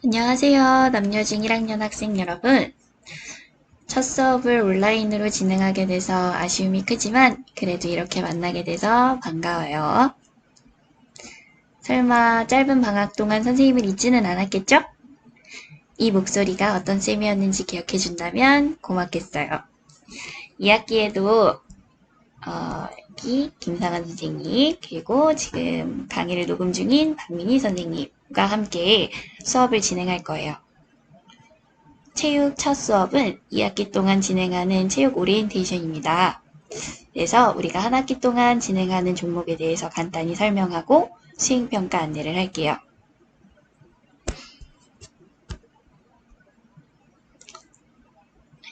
안녕하세요. 남여중 1학년 학생 여러분. 첫 수업을 온라인으로 진행하게 돼서 아쉬움이 크지만 그래도 이렇게 만나게 돼서 반가워요. 설마 짧은 방학 동안 선생님을 잊지는 않았겠죠? 이 목소리가 어떤 쌤이었는지 기억해준다면 고맙겠어요. 2학기에도 여기 김상한 선생님 그리고 지금 강의를 녹음 중인 박민희 선생님과 함께 수업을 진행할 거예요. 체육 첫 수업은 2학기 동안 진행하는 체육 오리엔테이션입니다. 그래서 우리가 한 학기 동안 진행하는 종목에 대해서 간단히 설명하고 수행평가 안내를 할게요.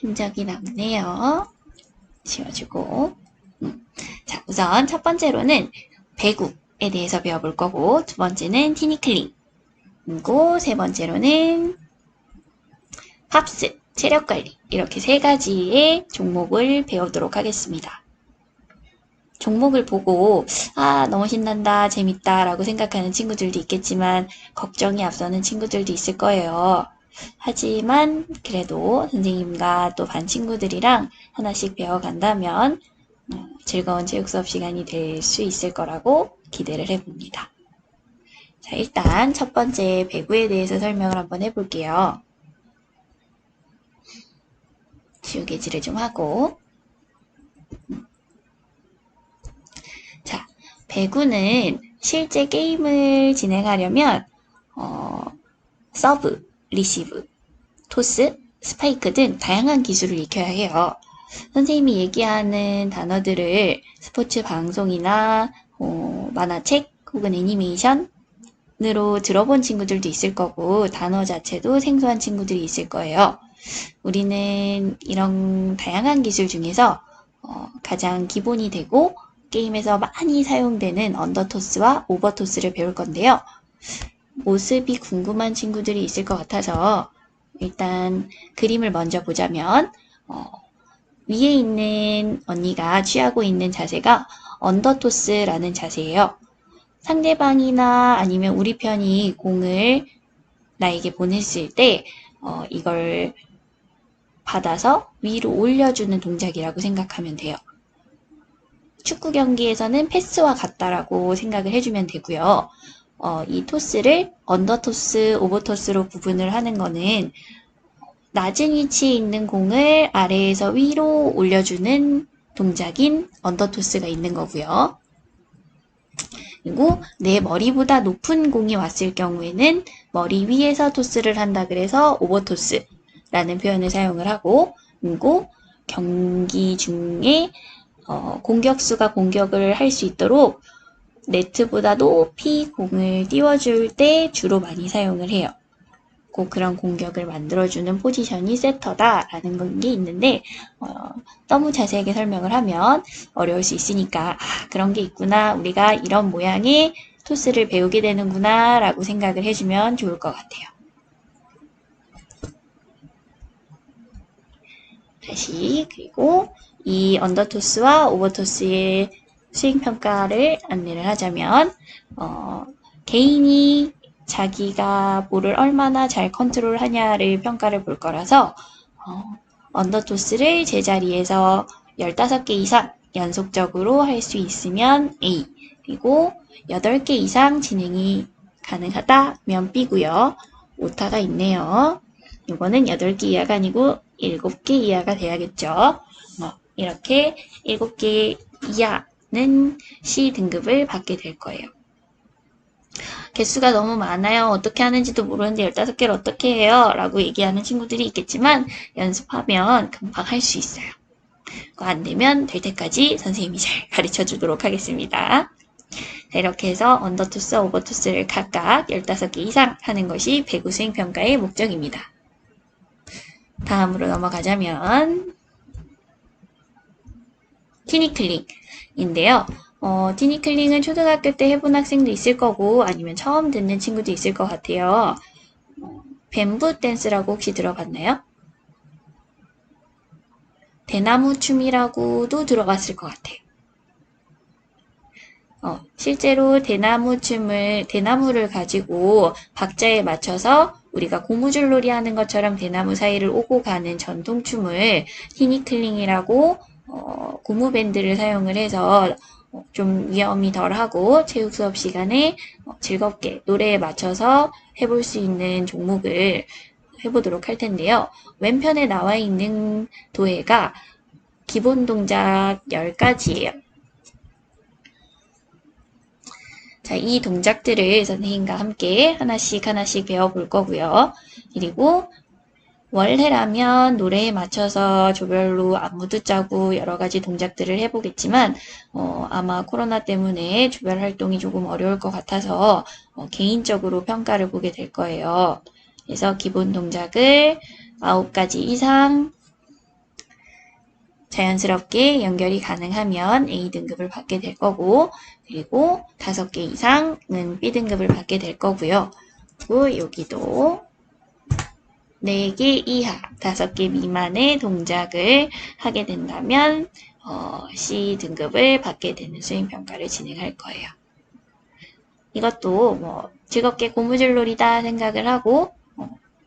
흔적이 남네요. 지워주고. 자, 우선 첫 번째로는 배구에 대해서 배워볼 거고, 두 번째는 티니클링, 그리고 세 번째로는 팝스, 체력관리, 이렇게 세 가지의 종목을 배우도록 하겠습니다. 종목을 보고 너무 신난다, 재밌다 라고 생각하는 친구들도 있겠지만 걱정이 앞서는 친구들도 있을 거예요. 하지만 그래도 선생님과 또 반 친구들이랑 하나씩 배워간다면 즐거운 체육 수업 시간이 될 수 있을 거라고 기대를 해봅니다. 자, 일단 첫 번째 배구에 대해서 설명을 한번 해볼게요. 지우개질을 좀 하고. 자, 배구는 실제 게임을 진행하려면 서브, 리시브, 토스, 스파이크 등 다양한 기술을 익혀야 해요. 선생님이 얘기하는 단어들을 스포츠 방송이나 만화책 혹은 애니메이션으로 들어본 친구들도 있을 거고 단어 자체도 생소한 친구들이 있을 거예요. 우리는 이런 다양한 기술 중에서 가장 기본이 되고 게임에서 많이 사용되는 언더토스와 오버토스를 배울 건데요. 모습이 궁금한 친구들이 있을 것 같아서 일단 그림을 먼저 보자면 위에 있는 언니가 취하고 있는 자세가 언더토스라는 자세예요. 상대방이나 아니면 우리 편이 공을 나에게 보냈을 때 이걸 받아서 위로 올려주는 동작이라고 생각하면 돼요. 축구 경기에서는 패스와 같다라고 생각을 해주면 되고요. 이 토스를 언더토스, 오버토스로 구분을 하는 거는 낮은 위치에 있는 공을 아래에서 위로 올려주는 동작인 언더토스가 있는 거고요. 그리고 내 머리보다 높은 공이 왔을 경우에는 머리 위에서 토스를 한다 그래서 오버토스라는 표현을 사용을 하고, 그리고 경기 중에 공격수가 공격을 할 수 있도록 네트보다 높이 공을 띄워줄 때 주로 많이 사용을 해요. 꼭 그런 공격을 만들어주는 포지션이 세터다라는 게 있는데 너무 자세하게 설명을 하면 어려울 수 있으니까 그런 게 있구나, 우리가 이런 모양의 토스를 배우게 되는구나 라고 생각을 해주면 좋을 것 같아요. 다시 그리고 이 언더토스와 오버토스의 수행평가를 안내를 하자면 개인이 자기가 볼을 얼마나 잘 컨트롤하냐를 평가를 볼 거라서 언더토스를 제자리에서 15개 이상 연속적으로 할 수 있으면 A, 그리고 8개 이상 진행이 가능하다면 B고요. 오타가 있네요. 이거는 8개 이하가 아니고 7개 이하가 돼야겠죠. 이렇게 7개 이하는 C 등급을 받게 될 거예요. 개수가 너무 많아요. 어떻게 하는지도 모르는데 15개를 어떻게 해요? 라고 얘기하는 친구들이 있겠지만 연습하면 금방 할 수 있어요. 안 되면 될 때까지 선생님이 잘 가르쳐 주도록 하겠습니다. 자, 이렇게 해서 언더토스, 오버토스를 각각 15개 이상 하는 것이 배구 수행평가의 목적입니다. 다음으로 넘어가자면 티니클링인데요. 티니클링은 초등학교 때 해본 학생도 있을 거고 아니면 처음 듣는 친구도 있을 것 같아요. 뱀부 댄스라고 혹시 들어봤나요? 대나무 춤이라고도 들어봤을 것 같아요. 실제로 대나무를 가지고 박자에 맞춰서 우리가 고무줄놀이 하는 것처럼 대나무 사이를 오고 가는 전통춤을 티니클링이라고 고무밴드를 사용을 해서 좀 위험이 덜하고 체육 수업 시간에 즐겁게 노래에 맞춰서 해볼 수 있는 종목을 해보도록 할 텐데요. 왼편에 나와 있는 도해가 기본 동작 10가지예요. 자, 이 동작들을 선생님과 함께 하나씩 배워볼 거고요. 그리고 월해라면 노래에 맞춰서 조별로 안무도 짜고 여러 가지 동작들을 해보겠지만 아마 코로나 때문에 조별 활동이 조금 어려울 것 같아서 개인적으로 평가를 보게 될 거예요. 그래서 기본 동작을 9가지 이상 자연스럽게 연결이 가능하면 A등급을 받게 될 거고, 그리고 5개 이상은 B등급을 받게 될 거고요. 그리고 여기도 4개 이하, 5개 미만의 동작을 하게 된다면 C등급을 받게 되는 수행평가를 진행할 거예요. 이것도 즐겁게 고무줄놀이다 생각을 하고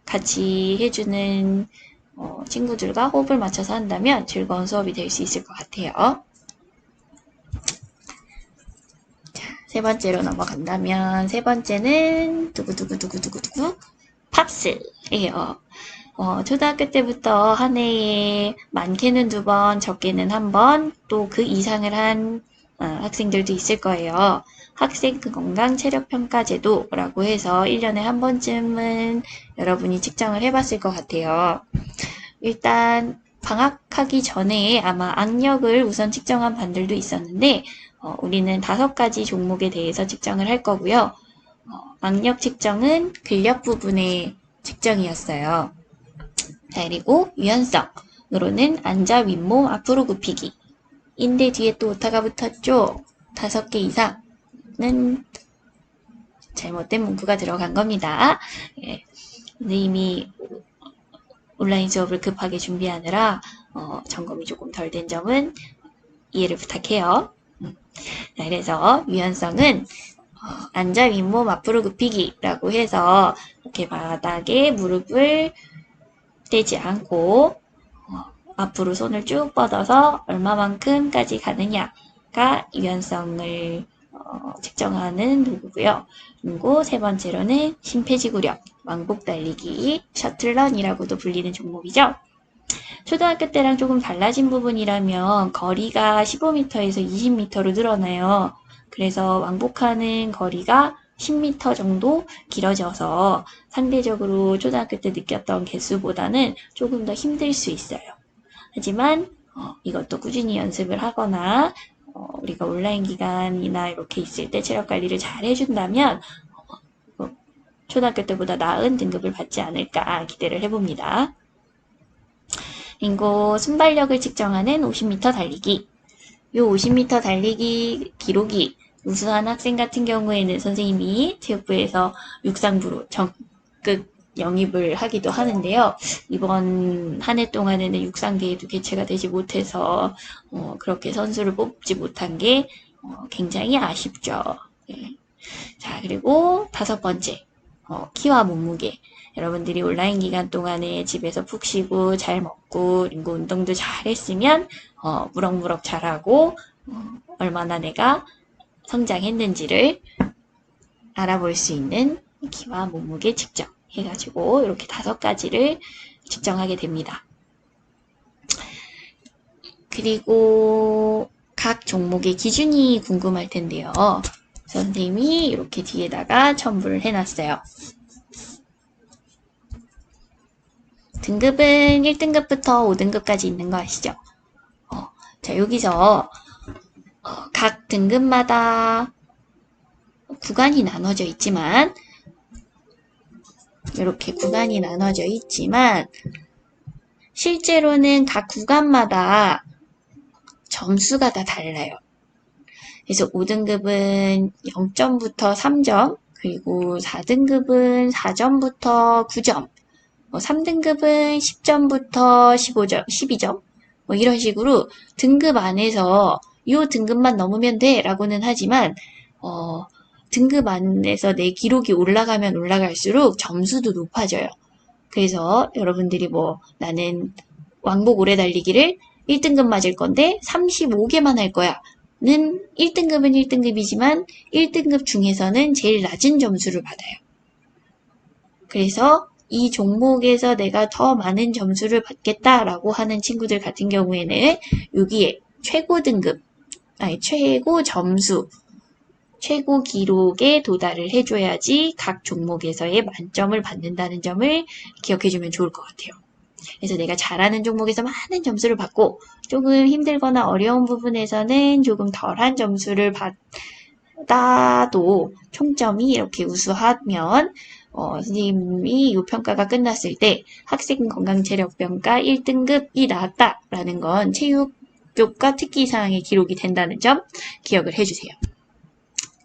같이 해주는 친구들과 호흡을 맞춰서 한다면 즐거운 수업이 될 수 있을 것 같아요. 자, 세 번째로 넘어간다면 세 번째는 두구두구두구두구두구 팝스예요. 초등학교 때부터 한 해에 많게는 2번, 적게는 1번, 또 그 이상을 한 학생들도 있을 거예요. 학생 건강 체력 평가 제도라고 해서 1년에 한 번쯤은 여러분이 측정을 해봤을 것 같아요. 일단 방학하기 전에 아마 악력을 우선 측정한 반들도 있었는데 우리는 5가지 종목에 대해서 측정을 할 거고요. 악력 측정은 근력 부분의 측정이었어요. 자, 그리고 유연성으로는 앉아 윗몸 앞으로 굽히기. 인대 뒤에 또 오타가 붙었죠? 5개 이상은 잘못된 문구가 들어간 겁니다. 예, 선생님이 온라인 수업을 급하게 준비하느라 점검이 조금 덜 된 점은 이해를 부탁해요. 자, 그래서 유연성은 앉아 윗몸 앞으로 굽히기라고 해서 이렇게 바닥에 무릎을 떼지 않고 앞으로 손을 쭉 뻗어서 얼마만큼까지 가느냐가 유연성을 측정하는 도구고요. 그리고 세 번째로는 심폐지구력, 왕복 달리기, 셔틀런이라고도 불리는 종목이죠. 초등학교 때랑 조금 달라진 부분이라면 거리가 15m에서 20m로 늘어나요. 그래서 왕복하는 거리가 10m 정도 길어져서 상대적으로 초등학교 때 느꼈던 개수보다는 조금 더 힘들 수 있어요. 하지만 이것도 꾸준히 연습을 하거나 우리가 온라인 기간이나 이렇게 있을 때 체력 관리를 잘 해준다면 초등학교 때보다 나은 등급을 받지 않을까 기대를 해봅니다. 그리고 순발력을 측정하는 50m 달리기. 이 50m 달리기 기록이 우수한 학생 같은 경우에는 선생님이 체육부에서 육상부로 적극 영입을 하기도 하는데요. 이번 한 해 동안에는 육상대회도 개최가 되지 못해서 그렇게 선수를 뽑지 못한 게 굉장히 아쉽죠. 네. 자, 그리고 5번째, 키와 몸무게. 여러분들이 온라인 기간 동안에 집에서 푹 쉬고 잘 먹고 그리고 운동도 잘 했으면 무럭무럭 잘하고 얼마나 내가 성장했는지를 알아볼 수 있는 키와 몸무게 측정 해가지고 이렇게 5가지를 측정하게 됩니다. 그리고 각 종목의 기준이 궁금할 텐데요. 선생님이 이렇게 뒤에다가 첨부를 해놨어요. 등급은 1등급부터 5등급까지 있는 거 아시죠? 자, 여기서 각 등급마다 구간이 나눠져 있지만 이렇게 구간이 나눠져 있지만 실제로는 각 구간마다 점수가 다 달라요. 그래서 5등급은 0점부터 3점, 그리고 4등급은 4점부터 9점, 3등급은 10점부터 15점, 12점, 이런 식으로 등급 안에서 이 등급만 넘으면 돼 라고는 하지만 등급 안에서 내 기록이 올라가면 올라갈수록 점수도 높아져요. 그래서 여러분들이 뭐 나는 왕복 오래 달리기를 1등급 맞을 건데 35개만 할 거야. 는 1등급은 1등급이지만 1등급 중에서는 제일 낮은 점수를 받아요. 그래서 이 종목에서 내가 더 많은 점수를 받겠다라고 하는 친구들 같은 경우에는 여기에 최고 등급, 최고 점수, 최고 기록에 도달을 해줘야지 각 종목에서의 만점을 받는다는 점을 기억해주면 좋을 것 같아요. 그래서 내가 잘하는 종목에서 많은 점수를 받고 조금 힘들거나 어려운 부분에서는 조금 덜한 점수를 받아도 총점이 이렇게 우수하면 선생님이 이 평가가 끝났을 때 학생 건강체력평가 1등급이 나왔다라는 건 체육교과 특기사항의 기록이 된다는 점 기억을 해주세요.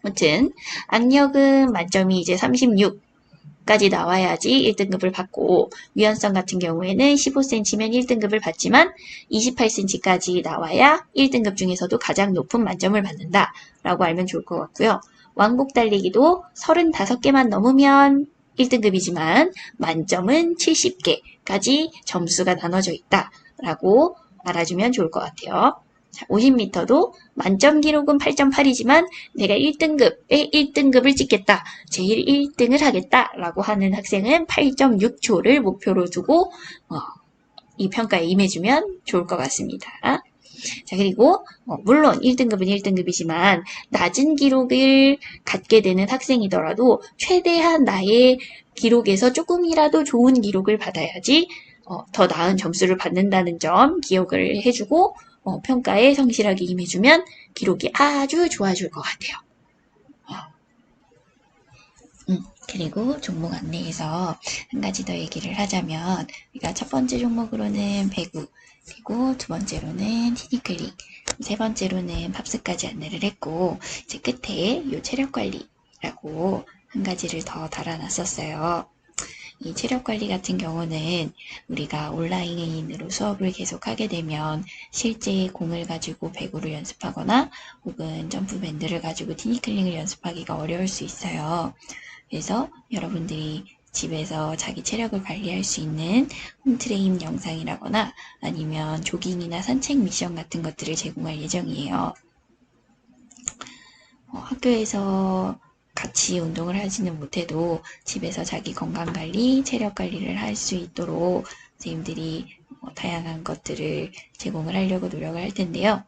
아무튼 악력은 만점이 이제 36까지 나와야지 1등급을 받고 유연성 같은 경우에는 15cm면 1등급을 받지만 28cm까지 나와야 1등급 중에서도 가장 높은 만점을 받는다 라고 알면 좋을 것 같고요. 왕복 달리기도 35개만 넘으면 1등급이지만 만점은 70개까지 점수가 나눠져 있다 라고 알아주면 좋을 것 같아요. 50m도 만점 기록은 8.8이지만 내가 1등급에 1등급을 찍겠다. 제일 1등을 하겠다. 라고 하는 학생은 8.6초를 목표로 두고 이 평가에 임해주면 좋을 것 같습니다. 자, 그리고 물론 1등급은 1등급이지만 낮은 기록을 갖게 되는 학생이더라도 최대한 나의 기록에서 조금이라도 좋은 기록을 받아야지 더 나은 점수를 받는다는 점 기억을 해주고 평가에 성실하게 임해주면 기록이 아주 좋아질 것 같아요. 그리고 종목 안내에서 한 가지 더 얘기를 하자면 우리가 첫 번째 종목으로는 배구, 그리고 두 번째로는 티니클릭, 세 번째로는 팝스까지 안내를 했고 이제 끝에 이 체력관리라고 한 가지를 더 달아놨었어요. 이 체력관리 같은 경우는 우리가 온라인으로 수업을 계속하게 되면 실제 공을 가지고 배구를 연습하거나 혹은 점프밴드를 가지고 티니클링을 연습하기가 어려울 수 있어요. 그래서 여러분들이 집에서 자기 체력을 관리할 수 있는 홈트레인 영상이라거나 아니면 조깅이나 산책 미션 같은 것들을 제공할 예정이에요. 학교에서 같이 운동을 하지는 못해도 집에서 자기 건강관리, 체력관리를 할 수 있도록 선생님들이 다양한 것들을 제공을 하려고 노력을 할 텐데요.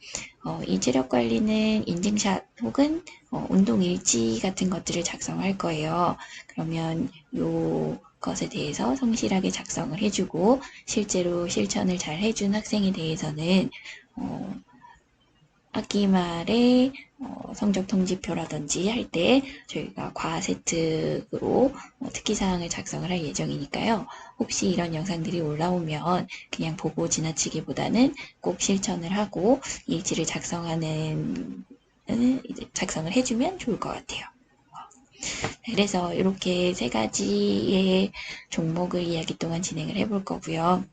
이 체력관리는 인증샷 혹은 운동일지 같은 것들을 작성할 거예요. 그러면 요 것에 대해서 성실하게 작성을 해주고 실제로 실천을 잘 해준 학생에 대해서는 학기 말에 성적 통지표라든지 할 때 저희가 과세특으로 특기사항을 작성을 할 예정이니까요. 혹시 이런 영상들이 올라오면 그냥 보고 지나치기보다는 꼭 실천을 하고 일지를 작성을 해주면 좋을 것 같아요. 그래서 이렇게 세 가지의 종목을 이야기 동안 진행을 해볼 거고요.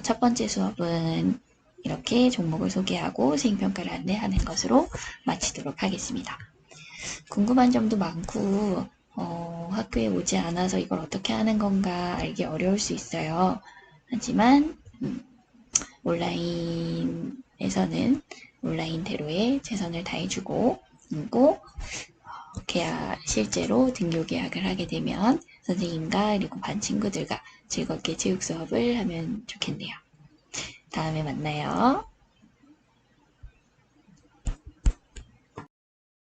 첫 번째 수업은 이렇게 종목을 소개하고 수행평가를 안내하는 것으로 마치도록 하겠습니다. 궁금한 점도 많고 학교에 오지 않아서 이걸 어떻게 하는 건가 알기 어려울 수 있어요. 하지만 온라인에서는 온라인대로의 최선을 다해주고 그리고 실제로 등교 계약을 하게 되면 선생님과 그리고 반 친구들과 즐겁게 체육 수업을 하면 좋겠네요. 다음에 만나요.